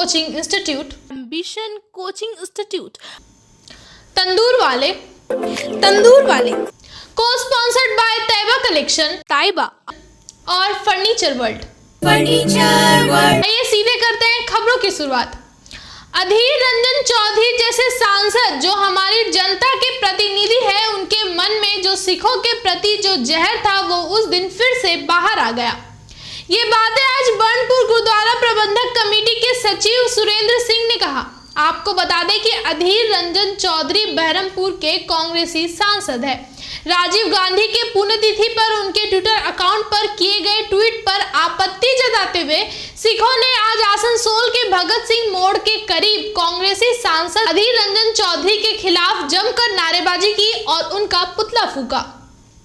Coaching institute, ambition coaching institute, Tandoor वाले को sponsored by Taiyaba collection, Taiba और फर्नीचर वर्ल्ड। आइए सीधे करते हैं खबरों की शुरुआत। अधीर रंजन चौधरी जैसे सांसद जो हमारी जनता के प्रतिनिधि है, उनके मन में जो सिखों के प्रति जो जहर था वो उस दिन फिर से बाहर आ गया। ये बातें आज बर्नपुर गुरुद्वारा प्रबंधक कमेटी के सचिव सुरेंद्र सिंह ने कहा। आपको बता दें कि अधीर रंजन चौधरी बहरमपुर के कांग्रेसी सांसद है। राजीव गांधी के पुण्यतिथि पर उनके ट्विटर अकाउंट पर किए गए ट्वीट पर आपत्ति जताते हुए सिखों ने आज आसनसोल के भगत सिंह मोड़ के करीब कांग्रेसी सांसद अधीर रंजन चौधरी के खिलाफ जमकर नारेबाजी की और उनका पुतला फूका।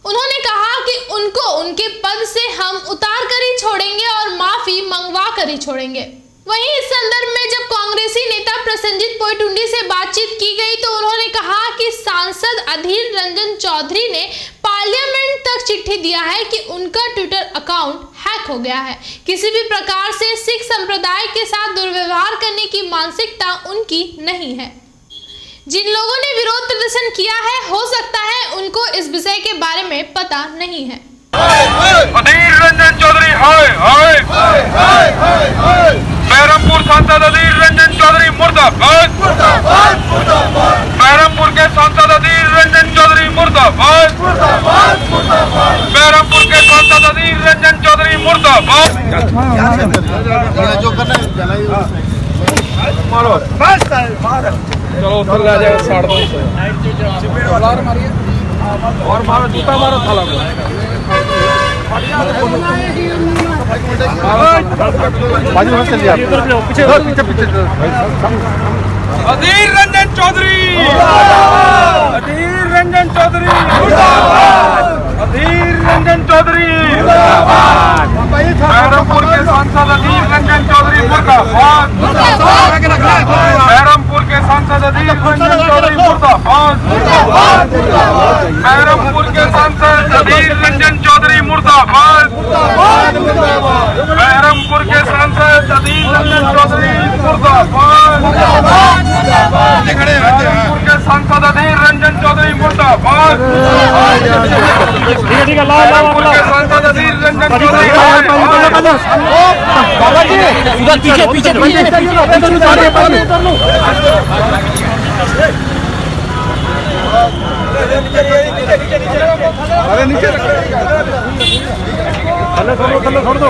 उन्होंने कहा कि उनको उनके पद से हम उतार कर ही छोड़ेंगे और माफी मंगवा कर ही छोड़ेंगे। वहीं इस संदर्भ में जब कांग्रेसी नेता प्रसन्नजीत पोईटुंडी से बातचीत की गई तो उन्होंने कहा कि सांसद अधीर रंजन चौधरी ने पार्लियामेंट तक चिट्ठी दिया है कि उनका ट्विटर अकाउंट हैक हो गया है। किसी भी प्रकार से सिख संप्रदाय के साथ दुर्व्यवहार करने की मानसिकता उनकी नहीं है। जिन लोगों ने विरोध प्रदर्शन किया है, हो सकता है उनको इस विषय के बारे में पता नहीं है। अधीर रंजन चौधरी बहरमपुर सांसद अधीर रंजन चौधरी मुर्दाबाद। बहरमपुर के सांसद अधीर रंजन चौधरी मुर्दाबाद। बहरमपुर के सांसद अधीर रंजन चौधरी मुर्दाबाद। चलो उधर ले जाएगा 2.5 मारिए और मारो, जूता मारो थाला को। अधीर रंजन चौधरी, अधीर रंजन चौधरी, अधीर रंजन चौधरी, बहरमपुर के सांसद अधीर रंजन चौधरी मुर्दाबाद। बहरमपुर के सांसद अधीर रंजन चौधरी मुर्दाबाद। बहरमपुर के सांसद अधीर रंजन चौधरी मुर्दाबाद। बहरमपुर के सांसद अधीर रंजन चौधरी मुर्दाबाद। बहरमपुर के सांसद अधीर रंजन चौधरी मुर्दाबाद। बहरमपुर के सांसद अधीर रंजन चौधरी पीछे अरे नीचे छोड़ दो।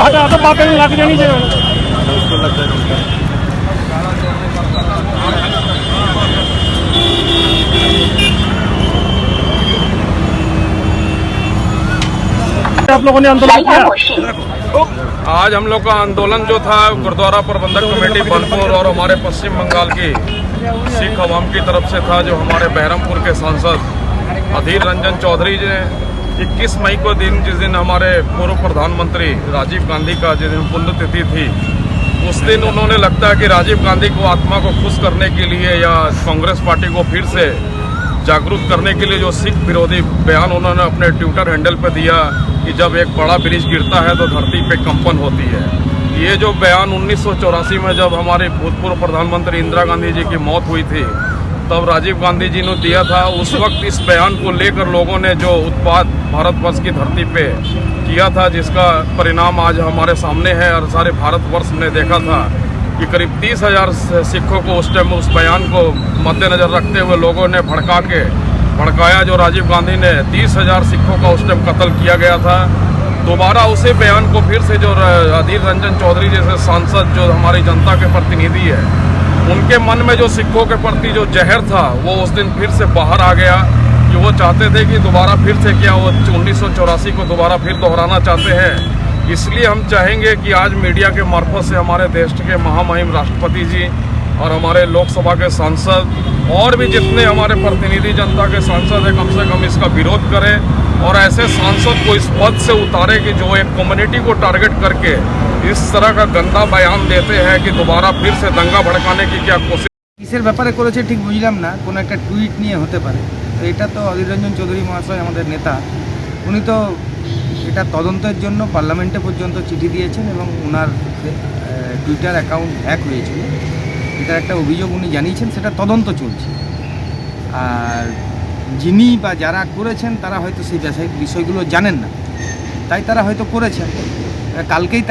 हटा तो बापे में लग जानी चाहिए। आप लोगों ने आंदोलन किया। आज हम लोग का आंदोलन जो था गुरुद्वारा प्रबंधक कमेटी बर्नपुर और हमारे पश्चिम बंगाल की सिख अवाम की तरफ से था, जो हमारे बहरमपुर के सांसद अधीर रंजन चौधरी जी ने 21 मई को दिन, जिस दिन हमारे पूर्व प्रधानमंत्री राजीव गांधी का जिस दिन पुण्यतिथि थी, उस दिन उन्होंने लगता है कि राजीव गांधी को आत्मा को खुश करने के लिए या कांग्रेस पार्टी को फिर से जागरूक करने के लिए जो सिख विरोधी बयान उन्होंने अपने ट्विटर हैंडल पर दिया कि जब एक बड़ा ब्रिज गिरता है तो धरती पे कंपन होती है। ये जो बयान 1984 में जब हमारे भूतपूर्व प्रधानमंत्री इंदिरा गांधी जी की मौत हुई थी, तब राजीव गांधी जी ने दिया था। उस वक्त इस बयान को लेकर लोगों ने जो उत्पात भारतवर्ष की धरती पे किया था, जिसका परिणाम आज हमारे सामने है और सारे भारतवर्ष ने देखा था कि करीब 30,000 सिखों को उस टाइम उस बयान को मद्देनजर रखते हुए लोगों ने भड़काया। जो राजीव गांधी ने 30,000 सिखों का उस टाइम कत्ल किया गया था। दोबारा उसी बयान को फिर से जो अधीर रंजन चौधरी जैसे सांसद जो हमारी जनता के प्रतिनिधि है, उनके मन में जो सिखों के प्रति जो जहर था वो उस दिन फिर से बाहर आ गया कि वो चाहते थे कि दोबारा फिर से क्या वो 1984 को दोबारा फिर दोहराना चाहते हैं। इसलिए हम चाहेंगे कि आज मीडिया के मार्फत से हमारे देश के महामहिम राष्ट्रपति जी और हमारे लोकसभा के सांसद और भी जितने हमारे प्रतिनिधि जनता के सांसद हैं, कम से कम इसका विरोध करें और ऐसे सांसद को इस पद से उतारे कि जो एक कम्युनिटी को टारगेट करके इस तरह का गंदा बयान देते हैं कि दोबारा फिर से दंगा भड़काने की क्या कोशिश। কিসের ব্যাপারে করেছে ঠিক বুঝলাম না, কোন একটা টুইট নিয়ে হতে পারে। এটা তো অধীর রঞ্জন চৌধুরী মহাশয় আমাদের নেতা, উনি তো এটা তদন্তের জন্য পার্লামেন্টে পর্যন্ত চিঠি দিয়েছেন এবং ওনার টুইটার অ্যাকাউন্ট হ্যাক হয়েছিল, এটার একটা অভিযোগ উনি জানিয়েছেন, সেটা তদন্ত চলছে। আর যিনি বা যারা করেছেন তারা হয়তো সেই বিষয়গুলো জানেন না, তাই তারা হয়তো করেছেন। কালকেই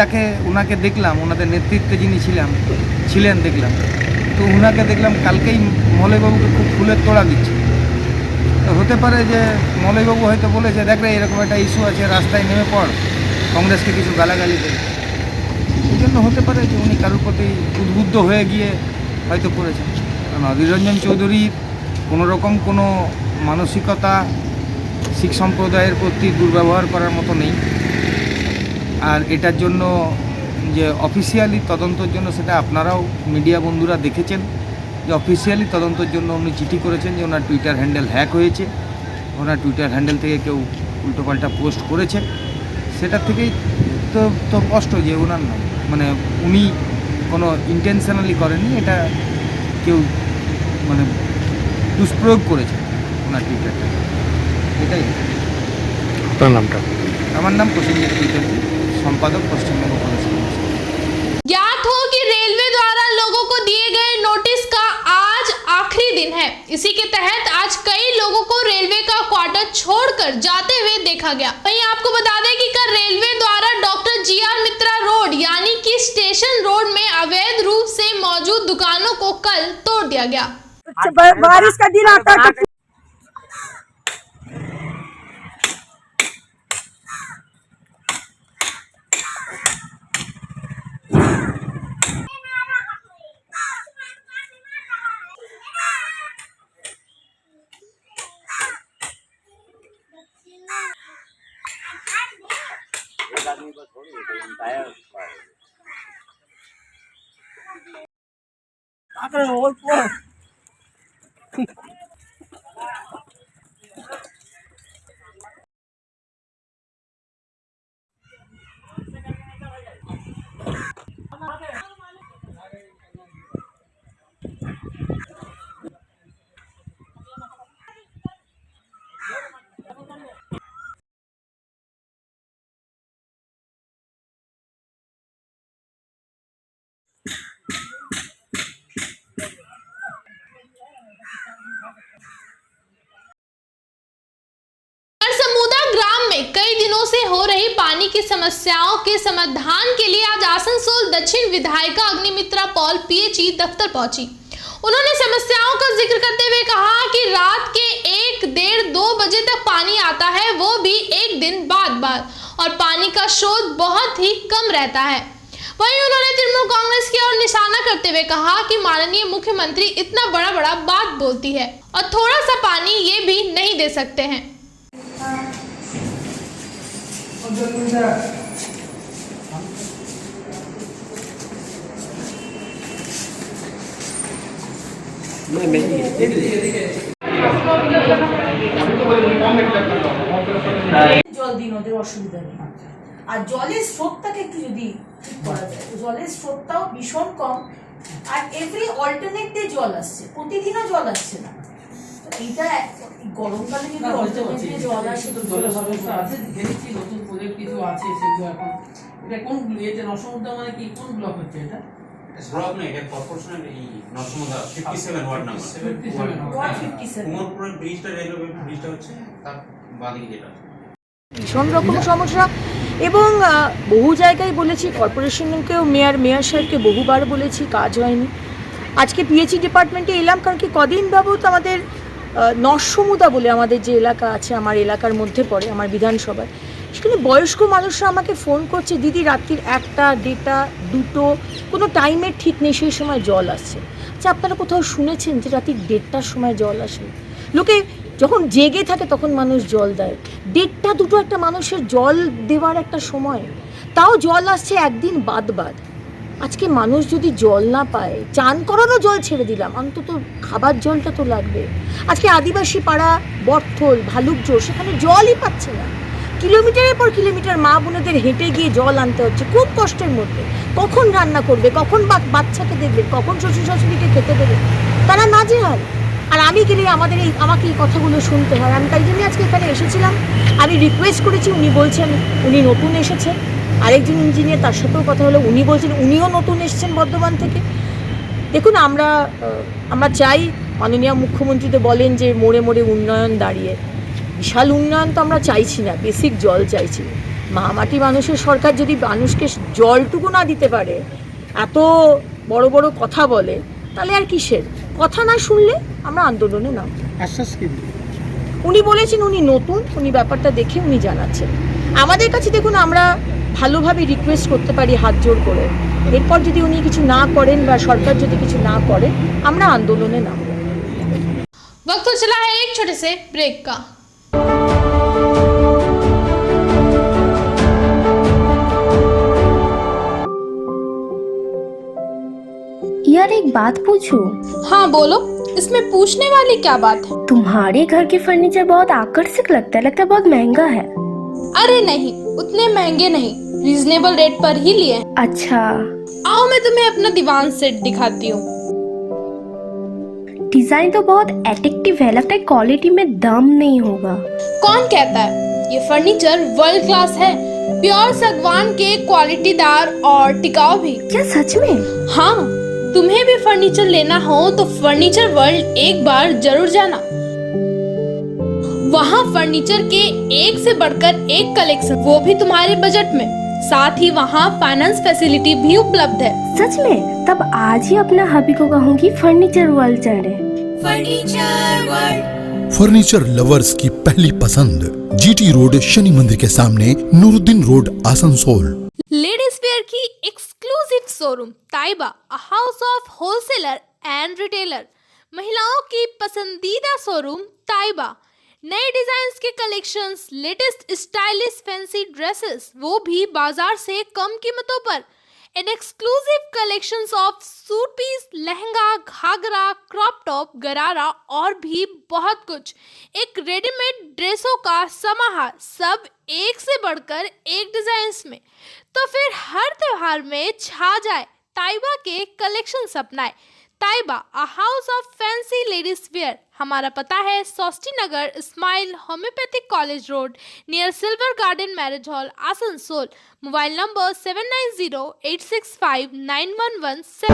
ওনাকে দেখলাম, ওনাদের নেতৃত্বে যিনি ছিলেন দেখলাম, তো ওনাকে দেখলাম কালকেই মলয়বাবুকে খুব ফুলের তোড়া দিচ্ছে। তো হতে পারে যে মলয়বাবু হয়তো বলেছে, দেখ রে এরকম একটা ইস্যু আছে, রাস্তায় নেমে পড়, কংগ্রেসকে কিছু গালাগালি দেয়। এই জন্য হতে পারে যে উনি কারোর প্রতি উদ্বুদ্ধ হয়ে গিয়ে হয়তো করেছেন। কারণ অধীর রঞ্জন চৌধুরীর কোনোরকম কোনো মানসিকতা শিখ সম্প্রদায়ের প্রতি দুর্ব্যবহার করার মতো নেই। আর এটার জন্য যে অফিসিয়ালি তদন্তের জন্য, সেটা আপনারাও মিডিয়া বন্ধুরা দেখেছেন যে অফিসিয়ালি তদন্তের জন্য উনি চিঠি করেছেন যে ওনার টুইটার হ্যান্ডেল হ্যাক হয়েছে, ওনার টুইটার হ্যান্ডেল থেকে কেউ উল্টোপাল্টা পোস্ট করেছে। সেটা থেকেই তো স্পষ্ট যে ওনার নাম, মানে উনি কোনো ইন্টেনশনালি করেননি, এটা কেউ মানে দুষ্প্রয়োগ করেছে ওনার টুইটারটা, এটাই। আপনার নামটা? আমার নাম প্রসেনজিৎ চ্যাটার্জি, संपादक पश्चिमबंग कांग्रेस। ज्ञात हो कि रेलवे द्वारा लोगों को दिए गए नोटिस का आज आखिरी दिन है। इसी के तहत आज कई लोगों को रेलवे का क्वार्टर छोड़कर जाते हुए देखा गया। वहीं आपको बता दें कि कल रेलवे द्वारा डॉक्टर जी.आर. मित्रा रोड यानी कि स्टेशन रोड में अवैध रूप से मौजूद दुकानों को कल तोड़ दिया गया। बारिश का दिन आता है कई दिनों से हो रही पानी की समस्याओं के समाधान के लिए आज आसनसोल दक्षिण विधायिका अग्निमित्रा पॉल पीएचई दफ्तर पहुंची। उन्होंने समस्याओं का जिक्र करते हुए कहा कि रात के 1-1:30-2 बजे तक पानी आता है, वो भी एक दिन बाद, और पानी का स्रोत बहुत ही कम रहता है। वहीं उन्होंने तृणमूल कांग्रेस की ओर निशाना करते हुए कहा कि माननीय मुख्यमंत्री इतना बड़ा बात बोलती है और थोड़ा सा पानी ये भी नहीं दे सकते हैं। জল দিন, ওদের অসুবিধা নেই। আর জলের স্রোতটাকে একটু যদি ঠিক করা যায়, জলের স্রোতটাও ভীষণ কম, আর এভরি অল্টারনেট ডে জল আসছে, প্রতিদিনও জল আসছে না। এইটা গরমকালে যদি অল্টারনেট ডে জল আসে তো সমস্যা আছে। দেখেছি নতুন প্রজেক্ট কিছু আছে, সেগুলো এখন এটা কোন এটা নসমুদ্র মানে কি কোন ব্লক হচ্ছে এটা? ব্লক না, এটা কর্পোরেশনের এই নসমুদ্র 57 ওয়ার্ড নাম্বার 57 উমরপুর ব্রিজটা, রেলওয়ে ব্রিজটা হচ্ছে তার বাদিকে যেটা ভীষণ রকম সমস্যা। এবং বহু জায়গায় বলেছি, কর্পোরেশনকেও মেয়র সাহেবকে বহুবার বলেছি, কাজ হয়নি। আজকে পিএইচই ডিপার্টমেন্টে এলাম, কারণ কি কদিন যাবত আমাদের নরসমুদা বলে আমাদের যে এলাকা আছে, আমার এলাকার মধ্যে পড়ে, আমার বিধানসভায়, সেখানে বয়স্ক মানুষরা আমাকে ফোন করছে, দিদি রাত্রির 1টা, 1:30, 2টো, কোনো টাইমের ঠিক নেই, সেই সময় জল আসছে। আচ্ছা, আপনারা কোথাও শুনেছেন যে রাত্রি 1:30টার সময় জল আসে? লোকে যখন জেগে থাকে তখন মানুষ জল দেয়। 1:30, 2টো একটা মানুষের জল দেওয়ার একটা সময়, তাও জল আসছে একদিন বাদ। আজকে মানুষ যদি জল না পায়, চান করারও জল ছেড়ে দিলাম, অন্তত খাবার জলটা তো লাগবে। আজকে আদিবাসী পাড়া, বটথল, ভালুকজোর, সেখানে জলই পাচ্ছে না। কিলোমিটারের পর কিলোমিটার মা বোনেদের হেঁটে গিয়ে জল আনতে হচ্ছে, খুব কষ্টের মধ্যে। কখন রান্না করবে, কখন বাচ্চাকে দেখবে, কখন শ্বশুর শাশুড়িকে খেতে দেবে, তারা নাজেহাল। আর আমি গেলে আমাকে এই কথাগুলো শুনতে হয়। আমি তাই জন্যই আজকে এখানে এসেছিলাম। আমি রিকোয়েস্ট করেছি, উনি বলছেন উনি নতুন এসেছেন। আরেকজন ইঞ্জিনিয়ার, তার সাথেও কথা হলো, উনি বলছেন উনিও নতুন এসেছেন বর্ধমান থেকে। দেখুন, আমরা চাই, মাননীয় মুখ্যমন্ত্রী তো বলেন যে মোড়ে মোড়ে উন্নয়ন দাঁড়িয়ে। বিশাল উন্নয়ন তো আমরা চাইছি না, বেসিক জল চাইছি। মাটি মানুষের সরকার যদি মানুষকে জলটুকু না দিতে পারে, এত বড় বড় কথা বলে, তাহলে আর কিসের? কথা না শুনলে আমরা আন্দোলনে নাম। আশ্বাস কি উনি বলেছেন উনি নতুন, উনি ব্যাপারটা দেখে উনি জানাচ্ছেন আমাদের কাছে। দেখুন, আমরা ভালোভাবে রিকোয়েস্ট করতে পারি হাত জোর করে, এরপর যদি উনি কিছু না করেন বা সরকার যদি কিছু না করে, আমরা आंदोलन नाम। वक्त तो चला है एक छोटे से ब्रेक का। यार एक बात पूछूं? हाँ बोलो, इसमें पूछने वाली क्या बात है? तुम्हारे घर के फर्नीचर बहुत आकर्षक लगता है बहुत महंगा है। अरे नहीं, उतने महंगे नहीं, रीजनेबल रेट पर ही लिए हैं। अच्छा, आओ मैं तुम्हें अपना दीवान सेट दिखाती हूँ। डिजाइन तो बहुत एट्रैक्टिव है, लगता है क्वालिटी में दम नहीं होगा। कौन कहता है? ये फर्नीचर वर्ल्ड क्लास है, प्योर सागवान के, क्वालिटीदार और टिकाऊ भी। क्या सच में? हाँ, तुम्हें भी फर्नीचर लेना हो तो फर्नीचर वर्ल्ड एक बार जरूर जाना। वहाँ फर्नीचर के एक से बढ़कर एक कलेक्शन, वो भी तुम्हारे बजट में। साथ ही वहाँ फाइनेंस फैसिलिटी भी उपलब्ध है। सच में? तब आज ही अपना हबी को कहूँगी फर्नीचर वर्ल्ड चढ़े। फर्नीचर लवर्स की पहली पसंद, जीटी रोड, शनि मंदिर के सामने, Nooruddin road, Asansol. Ladies wear की exclusive showroom Taiba, a house of wholesaler and retailer. महिलाओं की पसंदीदा शोरूम ताइबा, नए डिजाइन्स के collections, latest stylish fancy dresses, वो भी बाजार से कम कीमतों पर। An exclusive collections of suit piece, lehenga, ghagra, crop top, gharara और भी बहुत कुछ। एक रेडीमेड ड्रेसों का समाहार, सब एक से बढ़कर एक डिजाइन्स में। तो फिर हर त्योहार में छा जाए ताइबा के कलेक्शंस अपनाए। Taiba, a house of fancy ladies wear. हमारा पता है Sosti Nagar, smile homeopathic college road, near silver garden marriage hall, Asansol. Mobile number 7908659117।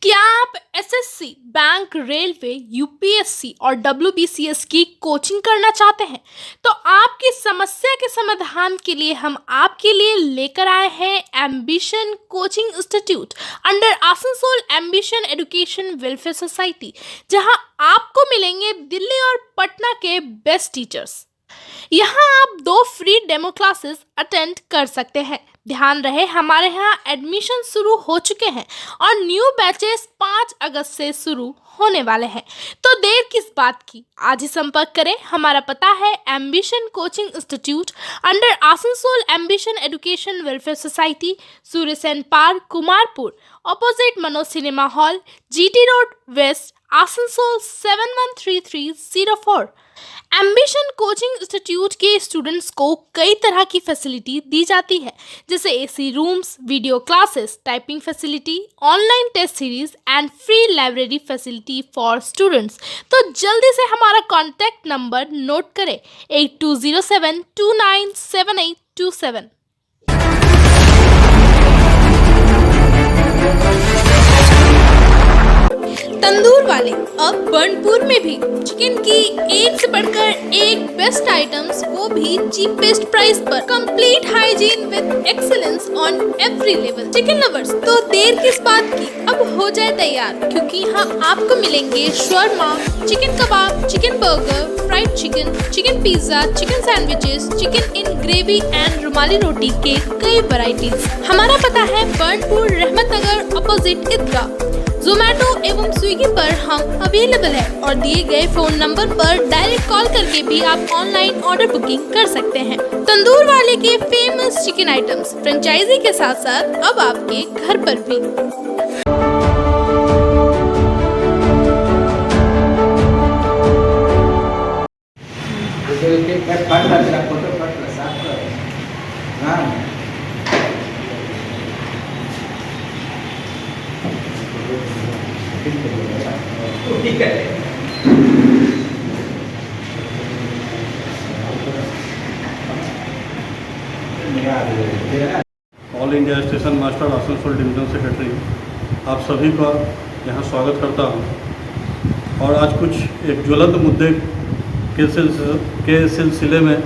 क्या आप एसएससी, बैंक, रेलवे, यूपीएससी और डब्ल्यूबीसीएस की कोचिंग करना चाहते हैं? तो आपकी समस्या के समाधान के लिए हम आपके लिए लेकर आए हैं ambition coaching institute under Asansol Ambition education welfare society, जहां आपको मिलेंगे दिल्ली और पटना के बेस्ट टीचर्स। यहाँ आप 2 फ्री डेमो क्लासेस अटेंड कर सकते हैं। ध्यान रहे, हमारे यहाँ एडमिशन शुरू हो चुके हैं और न्यू बैचेस 5 अगस्त से शुरू होने वाले हैं। तो देर किस बात की, आज ही संपर्क करें। हमारा पता है Ambition coaching institute under Asansol Ambition education welfare society, Suryasen park, Kumarpur, opposite Manoj cinema hall, GT road west, Asansol 713304। Ambition coaching institute के स्टूडेंट्स को कई तरह की फैसिलिटी दी जाती है, जैसे AC rooms, video classes, typing facility, online test series and free library facility for students. तो जल्दी से हमारा कॉन्टैक्ट नंबर नोट करें 8207297827। तंदूर वाले अब बर्नपुर में भी चिकन की एक से बढ़कर एक बेस्ट आइटम्स, वो भी चीपेस्ट प्राइस पर। Complete hygiene with excellence on every level. Chicken lovers, तो देर किस बात की, अब हो जाए तैयार, क्योंकि यहाँ आपको मिलेंगे shawarma, chicken kebab, chicken burger, fried chicken, chicken pizza, chicken sandwiches, chicken in gravy and rumali roti के कई वैरायटीज। हमारा पता है बर्नपुर, रहमत नगर, अपोजिट ईदगाह। जोमैटो एवं स्विगी पर हम अवेलेबल है और दिए गए फोन नंबर पर डायरेक्ट कॉल करके भी आप ऑनलाइन ऑर्डर बुकिंग कर सकते हैं। तंदूर वाले के फेमस चिकन आइटम्स फ्रेंचाइजी के साथ साथ अब आपके घर पर भी। All India station master Asansol division secretary आप सभी का यहाँ स्वागत करता हूँ। और आज कुछ एक ज्वलंत मुद्दे के सिलसिले में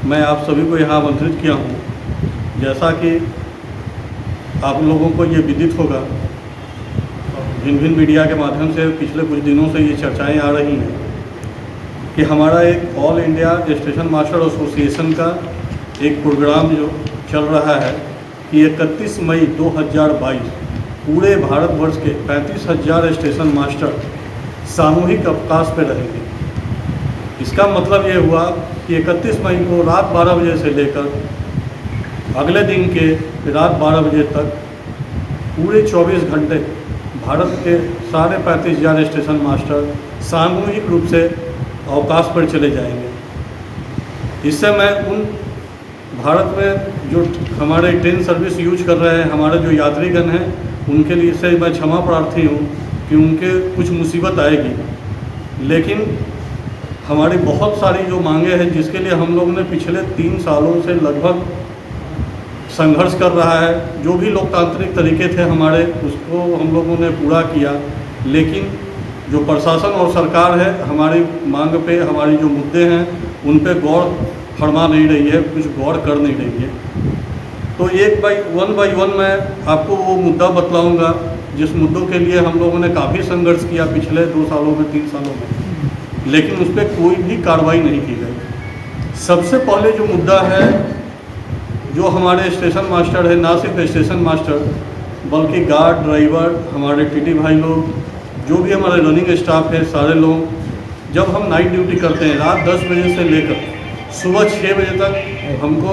मैं आप सभी को यहाँ आमंत्रित किया हूँ। जैसा कि आप लोगों को ये विदित होगा, भिन्न भिन्न मीडिया के माध्यम से पिछले कुछ दिनों से ये चर्चाएं आ रही हैं कि हमारा एक all India station master association का एक प्रोग्राम जो चल रहा है कि 31 मई 2022 पूरे भारतवर्ष के 35,000 स्टेशन मास्टर सामूहिक अवकाश पर रहेंगे। इसका मतलब ये हुआ कि 31 मई को रात 12 बजे से लेकर अगले दिन के रात 12 बजे तक पूरे 24 घंटे भारत के सारे 35,000 स्टेशन मास्टर सामूहिक रूप से अवकाश पर चले जाएंगे। इससे मैं उन भारत में जो हमारे ट्रेन सर्विस यूज कर रहे हैं हमारे जो यात्रीगण हैं उनके लिए से मैं क्षमा प्रार्थी हूँ कि उनके कुछ मुसीबत आएगी, लेकिन हमारी बहुत सारी जो मांगे हैं जिसके लिए हम लोगों ने पिछले 3 सालों से लगभग संघर्ष कर रहा है, जो भी लोकतांत्रिक तरीके थे हमारे उसको हम लोगों ने पूरा किया, लेकिन जो प्रशासन और सरकार है हमारी मांग पे हमारी जो मुद्दे हैं उन पे गौर फरमा नहीं रही है, कुछ गौर कर नहीं रही है। तो वन बाई वन मैं आपको वो मुद्दा बतलाऊंगा जिस मुद्दों के लिए हम लोगों ने काफ़ी संघर्ष किया पिछले 2 सालों में 3 सालों में, लेकिन उस पर कोई भी कार्रवाई नहीं की गई। सबसे पहले जो मुद्दा है जो हमारे स्टेशन मास्टर है, ना सिर्फ स्टेशन मास्टर बल्कि गार्ड ड्राइवर हमारे टीटी भाई लोग जो भी हमारे रनिंग स्टाफ है सारे लोग जब हम नाइट ड्यूटी करते हैं रात 10 बजे से लेकर सुबह 6 बजे तक हमको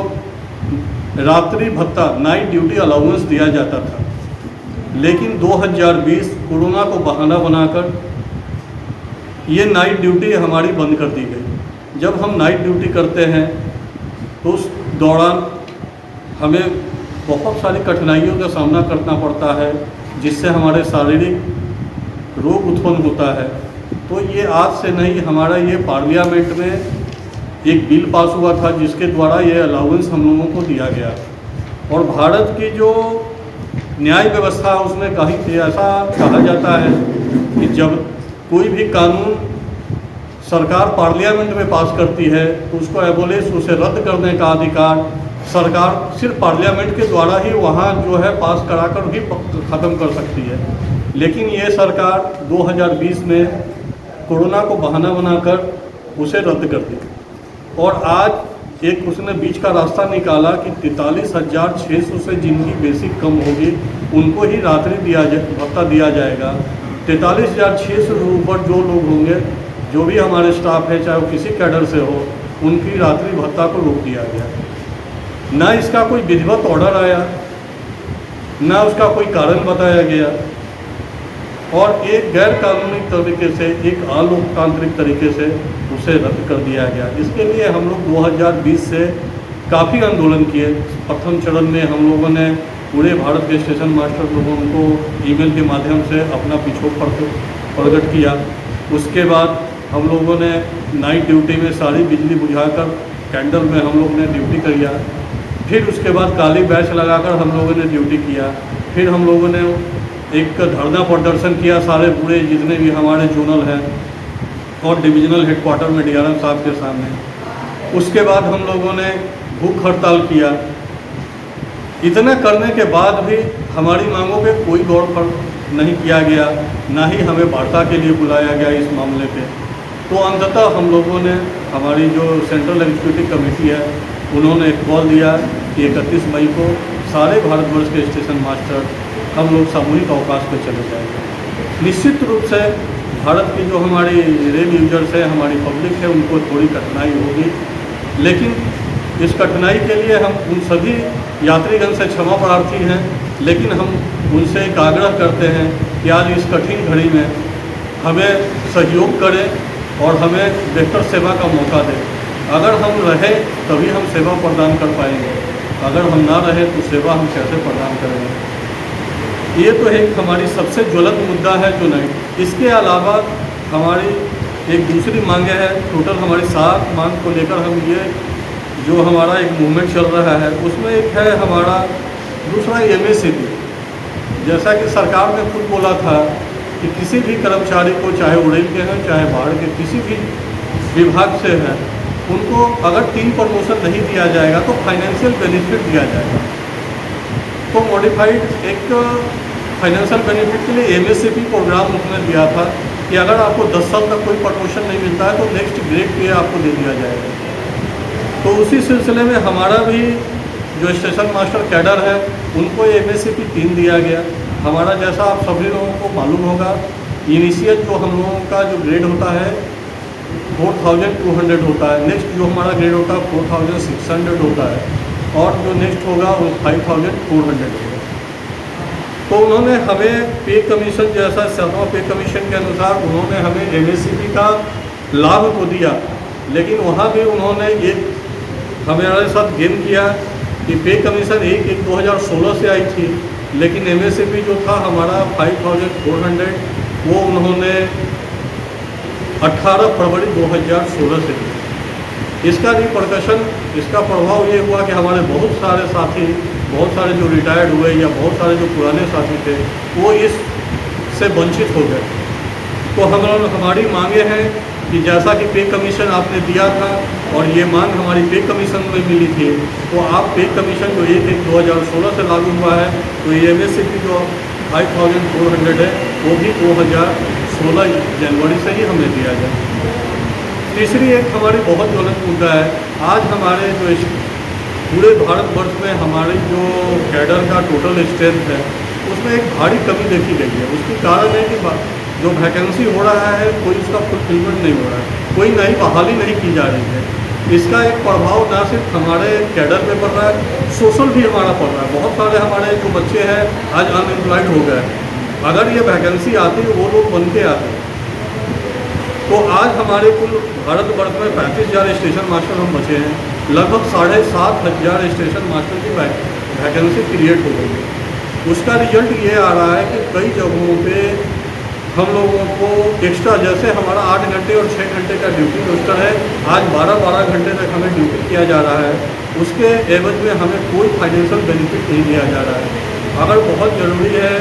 रात्रि भत्ता नाइट ड्यूटी अलाउंस दिया जाता था, लेकिन 2020 कोरोना को बहाना बनाकर ये नाइट ड्यूटी हमारी बंद कर दी गई। जब हम नाइट ड्यूटी करते हैं तो उस दौरान हमें बहुत सारी कठिनाइयों का सामना करना पड़ता है जिससे हमारे शारीरिक रोग उत्पन्न होता है। तो ये आज से नहीं, हमारा ये पार्लियामेंट में एक बिल पास हुआ था जिसके द्वारा ये अलाउंस हम लोगों को दिया गया। और भारत की जो न्याय व्यवस्था है उसमें कहीं ऐसा कहा जाता है कि जब कोई भी कानून सरकार पार्लियामेंट में पास करती है तो उसको एबोलिश उसे रद्द करने का अधिकार सरकार सिर्फ पार्लियामेंट के द्वारा ही वहाँ जो है पास कराकर ही ख़त्म कर सकती है। लेकिन ये सरकार 2020 में कोरोना को बहाना बनाकर उसे रद्द कर दी और आज एक उसने बीच का रास्ता निकाला कि 43,600 से जिनकी बेसिक कम होगी उनको ही रात्रि भत्ता दिया जाएगा। 43,600 से ऊपर जो लोग होंगे, जो भी हमारे स्टाफ है चाहे वो किसी कैडर से हो, उनकी रात्रि भत्ता को रोक दिया गया। ना इसका कोई विधिवत ऑर्डर आया, ना उसका कोई कारण बताया गया और एक गैर कानूनी तरीके से, एक अलोकतांत्रिक तरीके से उसे रद्द कर दिया गया। इसके लिए हम लोग 2020 से काफ़ी आंदोलन किए। प्रथम चरण में हम लोगों ने पूरे भारत के स्टेशन मास्टर लोगों को ईमेल के माध्यम से अपना पिछोह प्रकट किया। उसके बाद हम लोगों ने नाइट ड्यूटी में सारी बिजली बुझाकर कैंडल में हम लोग ने ड्यूटी किया। फिर उसके बाद काली बैच लगाकर हम लोगों ने ड्यूटी किया। फिर हम लोगों ने एक धरना प्रदर्शन किया सारे पूरे जितने भी हमारे जोनल हैं और डिविजनल हेडक्वार्टर में डीआरएम साहब के सामने। उसके बाद हम लोगों ने भूख हड़ताल किया। इतना करने के बाद भी हमारी मांगों पे कोई गौर नहीं किया गया, ना ही हमें वार्ता के लिए बुलाया गया इस मामले पे। तो अंततः हम लोगों ने, हमारी जो सेंट्रल एग्जीक्यूटिव कमेटी है, उन्होंने एक कॉल दिया कि 31 मई को सारे भारतवर्ष के स्टेशन मास्टर हम लोग सामूहिक अवकाश पर चले जाएंगे। निश्चित रूप से भारत की जो हमारी रेल यूजर्स है, हमारी पब्लिक है, उनको थोड़ी कठिनाई होगी, लेकिन इस कठिनाई के लिए हम उन सभी यात्रीगण से क्षमा प्रार्थी हैं। लेकिन हम उनसे एक आग्रह करते हैं कि आज इस कठिन घड़ी में हमें सहयोग करें और हमें बेहतर सेवा का मौका दें। अगर हम रहें तभी हम सेवा प्रदान कर पाएंगे, अगर हम ना रहें तो सेवा हम कैसे प्रदान करेंगे। ये तो एक हमारी सबसे ज्वलंत मुद्दा है जो नहीं। इसके अलावा हमारी एक दूसरी मांगे हैं। टोटल हमारी 7 मांग को लेकर हम ये जो हमारा एक मूवमेंट चल रहा है उसमें एक है हमारा दूसरा MACP। जैसा कि सरकार ने खुद बोला था कि किसी भी कर्मचारी को, चाहे उड़ेल के हैं चाहे बाढ़ के किसी भी विभाग से हैं, उनको अगर 3 प्रमोशन नहीं दिया जाएगा तो फाइनेंशियल बेनिफिट दिया जाएगा। तो मॉडिफाइड एक फाइनेंशियल बेनिफिट के लिए MACP प्रोग्राम उसने दिया था कि अगर आपको 10 साल तक कोई प्रमोशन नहीं मिलता है तो नेक्स्ट ग्रेड पे आपको दे दिया जाएगा। तो उसी सिलसिले में हमारा भी जो स्टेशन मास्टर कैडर है उनको MACP 3 दिया गया। हमारा जैसा आप सभी लोगों को मालूम होगा, इनिशियल जो हम लोगों का जो ग्रेड होता है 4200 होता है, नेक्स्ट जो हमारा ग्रेड होता है 4600 होता है, और जो नेक्स्ट होगा वो 5400 होगा। तो उन्होंने हमें पे कमीशन जैसा 7वां पे कमीशन के अनुसार उन्होंने हमें MACP का लाभ तो दिया, लेकिन वहाँ भी उन्होंने एक हमारे साथ गेम किया कि पे कमीशन 1/1/2016 से आई थी, लेकिन MACP जो था हमारा 5400 वो उन्होंने 18 फरवरी 2016 से दिया। इसका रिपरकशन, इसका प्रभाव ये हुआ कि हमारे बहुत सारे साथी, बहुत सारे जो रिटायर्ड हुए या बहुत सारे जो पुराने साथी थे वो इससे वंचित हो गए। तो हमारी मांगे हैं कि जैसा कि पे कमीशन आपने दिया था और ये मांग हमारी पे कमीशन में मिली थी, तो आप पे कमीशन जो 1/1/2016 से लागू हुआ है तो ये MACP जो 5400 है वो भी 2016 जनवरी से ही हमें दिया जाए। तीसरी एक हमारी बहुत ज्वलंत मुद्दा है, आज हमारे जो पूरे भारतवर्ष में हमारी जो कैडर का टोटल स्ट्रेंथ है उसमें एक भारी कमी देखी गई है। उसकी कारण है कि जो वैकेंसी हो रहा है कोई उसका फुलफिलमेंट नहीं हो रहा है, कोई नई बहाली नहीं की जा रही है। इसका एक प्रभाव ना सिर्फ हमारे कैडर पे पड़ रहा है, सोशल भी हमारा पड़ रहा है। बहुत सारे हमारे जो बच्चे हैं आज अनएम्प्लॉयड हो गए, अगर ये वैकेंसी आती वो लोग बन के आते। तो आज हमारे कुल भारतवर्ष में 35,000 स्टेशन मास्टर हम बचे हैं, लगभग 7,500 स्टेशन मास्टर की वैकेंसी क्रिएट हो गई है। उसका रिजल्ट ये आ रहा है कि कई जगहों पे हम लोगों को एक्स्ट्रा, जैसे हमारा 8 घंटे और 6 घंटे का ड्यूटी रोस्टर है, आज 12-12 घंटे तक हमें ड्यूटी किया जा रहा है। उसके एवज में हमें कोई फाइनेंशियल बेनिफिट नहीं दिया जा रहा है। अगर बहुत ज़रूरी है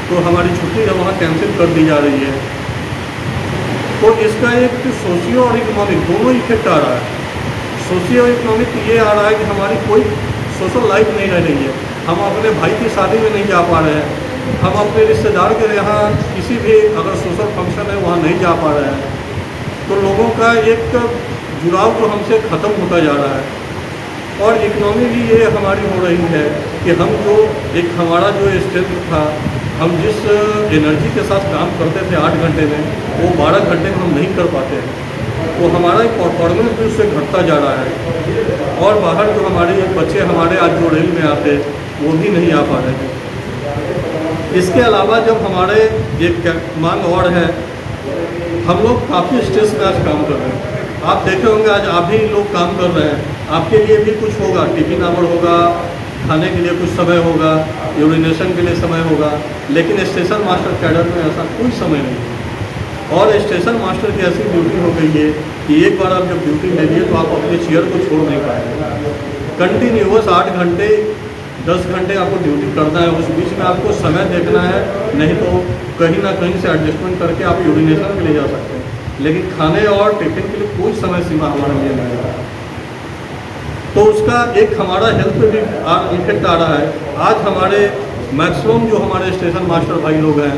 तो हमारी छुट्टी वहाँ कैंसिल कर दी जा रही है। तो इसका एक सोशियो और इकोनॉमिक दोनों इफेक्ट आ रहा है। सोशियो इकोनॉमिक ये आ रहा है कि हमारी कोई सोशल लाइफ नहीं रह रही है, हम अपने भाई की शादी में नहीं जा पा रहे हैं, हम अपने रिश्तेदार के यहाँ किसी भी अगर सोशल फंक्शन है वहाँ नहीं जा पा रहे हैं। तो लोगों का एक जुड़ाव जो हमसे ख़त्म होता जा रहा है। और इकनॉमी भी ये हमारी हो रही है कि हम जो एक हमारा जो स्ट्रेंथ था, हम जिस एनर्जी के साथ काम करते थे 8 घंटे में, वो 12 घंटे में हम नहीं कर पाते हैं। तो हमारा एक परफॉर्मेंस भी उससे घटता जा रहा है। और बाहर जो हमारे बच्चे हमारे आज जो रेल में आते वो भी नहीं आ पा रहे थे। इसके अलावा जब हमारे एक मांग और है, हम लोग काफ़ी स्ट्रेस में आज काम कर रहे हैं। आप देखे होंगे आज आप भी लोग काम कर रहे हैं, आपके लिए भी कुछ होगा, टिफिन आवर होगा, खाने के लिए कुछ समय होगा, यूरिनेशन के लिए समय होगा, लेकिन स्टेशन मास्टर कैडर में ऐसा कोई समय नहीं है। और स्टेशन मास्टर की ऐसी ड्यूटी हो गई है कि एक बार आप जब ड्यूटी ले लिए तो आप अपने चेयर को छोड़ नहीं पाएंगे। कंटिन्यूअस 8 घंटे 10 घंटे आपको ड्यूटी करना है, उस बीच में आपको समय देखना है, नहीं तो कहीं ना कहीं से एडजस्टमेंट करके आप यूरिनेशन के लिए जा सकते हैं, लेकिन खाने और टिफिन के लिए कोई समय सीमा हमारे लिए नहीं है। तो उसका एक हमारा हेल्थ पे भी इफेक्ट आ रहा है। आज हमारे मैक्सिमम जो हमारे स्टेशन मास्टर भाई लोग हैं,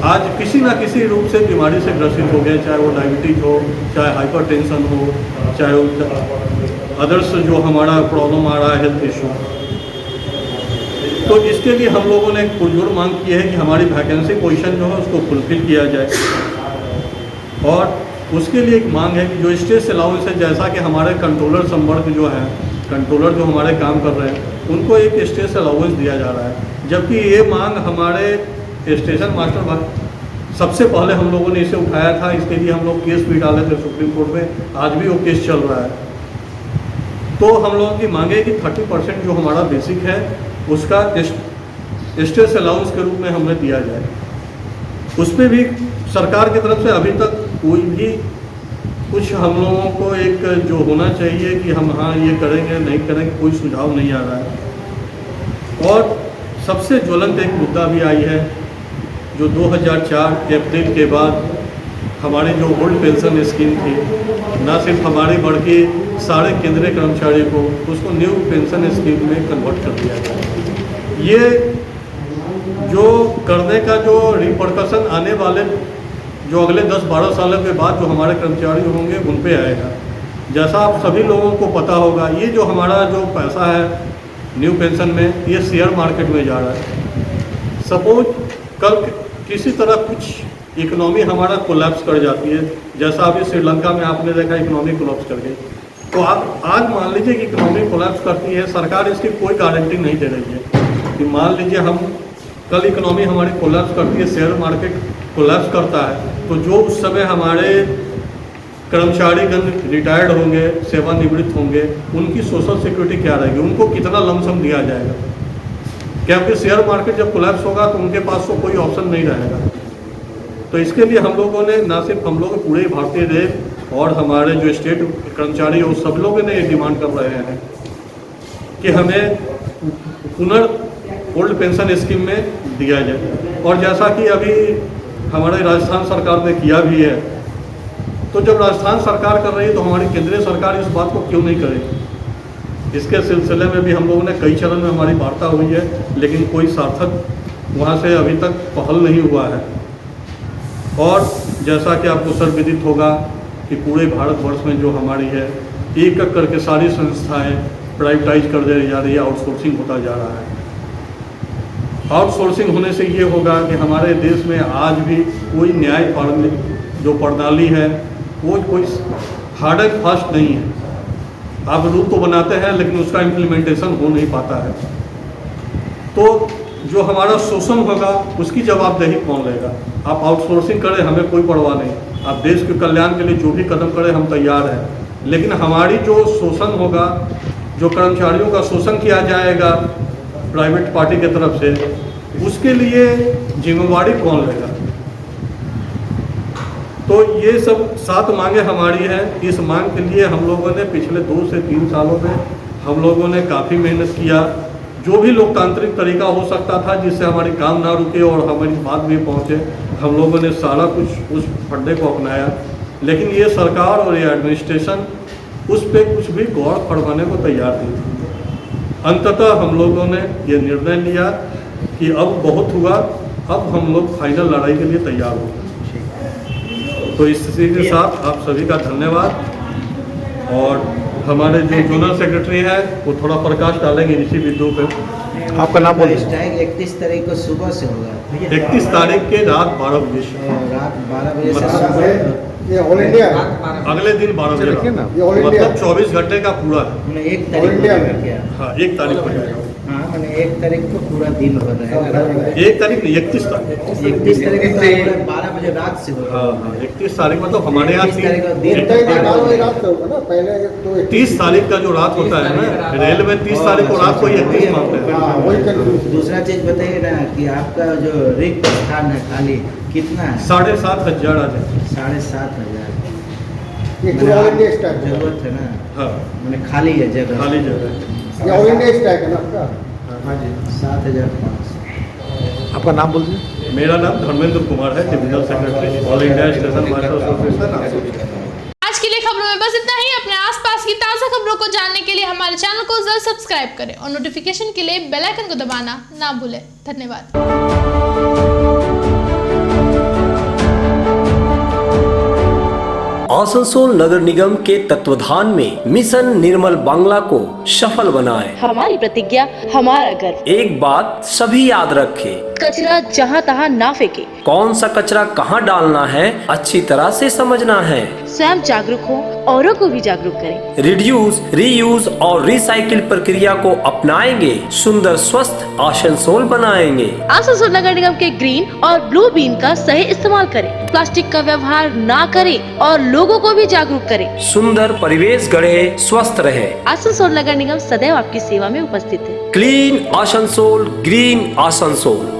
आज किसी ना किसी रूप से बीमारी से ग्रसित हो गए, चाहे वो डायबिटीज हो, चाहे हाइपरटेंशन हो, चाहे अदर्स जो हमारा प्रॉब्लम आ रहा है हेल्थ इशू। तो इसके लिए हम लोगों ने एक पुरजोर मांग की है कि हमारी वैकेंसी पोजीशन जो है उसको फुलफिल किया जाए। और उसके लिए एक मांग है कि जो स्टेज अलाउंस है, जैसा कि हमारे कंट्रोलर संवर्ग जो हैं, कंट्रोलर जो हमारे काम कर रहे हैं, उनको एक स्टेज अलाउंस दिया जा रहा है, जबकि ये मांग हमारे स्टेशन मास्टर सबसे पहले हम लोगों ने इसे उठाया था। इसके लिए हम लोग केस भी डाले थे सुप्रीम कोर्ट में, आज भी वो केस चल रहा है। तो हम लोगों की मांगे कि 30% जो हमारा बेसिक है उसका स्टेज अलाउंस के रूप में हमें दिया जाए। उस पर भी सरकार की तरफ से अभी तक कोई भी कुछ हम लोगों को एक जो होना चाहिए कि हम हाँ ये करेंगे नहीं करेंगे, कोई सुझाव नहीं आ रहा है। और सबसे ज्वलंत एक मुद्दा भी आई है जो 2004 अप्रैल के बाद हमारी जो ओल्ड पेंशन स्कीम थी, ना सिर्फ हमारे बढ़ के सारे केंद्रीय कर्मचारी को उसको न्यू पेंशन स्कीम में कन्वर्ट कर दिया गया। ये जो करने का जो रिपरकशन आने वाले जो अगले 10-12 सालों के बाद जो हमारे कर्मचारी होंगे उन पे आएगा। जैसा आप सभी लोगों को पता होगा, ये जो हमारा जो पैसा है न्यू पेंशन में, ये शेयर मार्केट में जा रहा है। सपोज कल किसी तरह कुछ इकोनॉमी हमारा कोलैप्स कर जाती है, जैसा अभी श्रीलंका में आपने देखा इकोनॉमी कोलैप्स कर गई, तो आप आज मान लीजिए कि इकोनॉमी कोलैप्स करती है, सरकार इसकी कोई गारंटी नहीं दे रही है कि मान लीजिए हम कल इकोनॉमी हमारी कोलैप्स करती है, शेयर मार्केट कोलैप्स करता है, तो जो उस समय हमारे कर्मचारीगण रिटायर्ड होंगे, सेवानिवृत्त होंगे, उनकी सोशल सिक्योरिटी क्या रहेगी, उनको कितना लमसम दिया जाएगा? क्योंकि शेयर मार्केट जब कोलैप्स होगा तो उनके पास तो कोई ऑप्शन नहीं रहेगा। तो इसके लिए हम लोगों ने, ना सिर्फ हम लोग, पूरे भारतीय रेल और हमारे जो स्टेट कर्मचारी हैं, सब लोगों ने ये डिमांड कर रहे हैं कि हमें ओल्ड पेंशन स्कीम में दिया जाए। और जैसा कि अभी हमारे राजस्थान सरकार ने किया भी है, तो जब राजस्थान सरकार कर रही है तो हमारी केंद्रीय सरकार इस बात को क्यों नहीं करेगी? इसके सिलसिले में भी हम लोगों ने कई चरण में हमारी वार्ता हुई है, लेकिन कोई सार्थक वहाँ से अभी तक पहल नहीं हुआ है। और जैसा कि आपको सर्वविदित होगा कि पूरे भारतवर्ष में जो हमारी है, एक एक करके सारी संस्थाएं प्राइवेटाइज कर दे जा रही है, आउटसोर्सिंग होता जा रहा है। आउटसोर्सिंग होने से ये होगा कि हमारे देश में आज भी कोई न्याय जो प्रणाली है वो कोई हार्ड एंड फास्ट नहीं है। आप रूल तो बनाते हैं लेकिन उसका इम्प्लीमेंटेशन हो नहीं पाता है। तो जो हमारा शोषण होगा उसकी जवाबदेही कौन लेगा? आप आउटसोर्सिंग करें, हमें कोई परवाह नहीं, आप देश के कल्याण के लिए जो भी कदम करें हम तैयार हैं, लेकिन हमारी जो शोषण होगा, जो कर्मचारियों का शोषण किया जाएगा प्राइवेट पार्टी की तरफ से, उसके लिए जिम्मेवारी कौन लेगा? तो ये सब 7 मांगे हमारी हैं। इस मांग के लिए हम लोगों ने पिछले 2 से 3 सालों में हम लोगों ने काफ़ी मेहनत किया। जो भी लोकतांत्रिक तरीका हो सकता था जिससे हमारी काम ना रुके और हमारी बात भी पहुँचे, हम लोगों ने सारा कुछ उस फंडे को अपनाया। लेकिन ये सरकार और ये एडमिनिस्ट्रेशन उस पर कुछ भी गौर फरमाने को तैयार नहीं थी। अंततः हम लोगों ने ये निर्णय लिया कि अब बहुत हुआ, अब हम लोग फाइनल लड़ाई के लिए तैयार हो। तो इसी के साथ आप सभी का धन्यवाद। और हमारे जो जोनल सेक्रेटरी हैं वो थोड़ा प्रकाश डालेंगे इसी बिंदु पे। आपका नाम बोलिए। 31 तारीख को सुबह से होगा। 31 तारीख के रात 12 बजे से। रात 12 बजे से सुबह, ये ऑल इंडिया अगले दिन 12 बजे, मतलब 24 घंटे का पूरा है। मैंने 1 तारीख को जाएगा क्या? हाँ, 1 तारीख को जाएगा। हाँ, मैंने 1 तारीख को पूरा दिन हो रहेगा। 1 तारीख नहीं, 31 तारीख। 31 तारीख को 12 बजे रात से होगा। हाँ, 31 तारीख मतलब हमारे यहाँ 31 तारीख को दिन 30 तारीख का जो रात होता है ना, रेल में 30 तारीख को रात को 31 मानते हैं। दूसरा चीज बताइए ना कि आपका जो रिक्त स्थान है खाली कितना है? 7,500 आ जाए। 7,500 जरूरत जरूरत है ना? हाँ, मैंने खाली है जगह। खाली जगह। ऑल इंडिया स्टैक है ना आपका? हाँ जी। 7,500। आपका नाम बोल दीजिए। मेरा नाम धर्मेंद्र कुमार है, divisional secretary all India station master association. आज के लिए खबरों में बस इतना ही। अपने आसपास की ताज़ा खबरों को जानने के लिए हमारे चैनल को जरूर सब्सक्राइब करें और नोटिफिकेशन के लिए बेल आइकन को दबाना ना भूलें। धन्यवाद। आसनसोल नगर निगम के तत्वाधान में मिशन निर्मल बांग्ला को सफल बनाएं। हमारी प्रतिज्ञा, हमारा गर्व। एक बात सभी याद रखें, कचरा जहाँ तहाँ ना फेंके। कौन सा कचरा कहाँ डालना है अच्छी तरह से समझना है। स्वयं जागरूक हो, औरों को भी जागरूक करें। रिड्यूस, रीयूज और रिसाइकिल प्रक्रिया को अपनाएंगे, सुंदर स्वस्थ आसनसोल बनाएंगे। आसनसोल नगर निगम के ग्रीन और ब्लू बीन का सही इस्तेमाल करें। प्लास्टिक का व्यवहार ना करें और लोगों को भी जागरूक करें। सुंदर परिवेश गढ़े, स्वस्थ रहे। आसनसोल नगर निगम सदैव आपकी सेवा में उपस्थित है। Clean Asansol, green Asansol.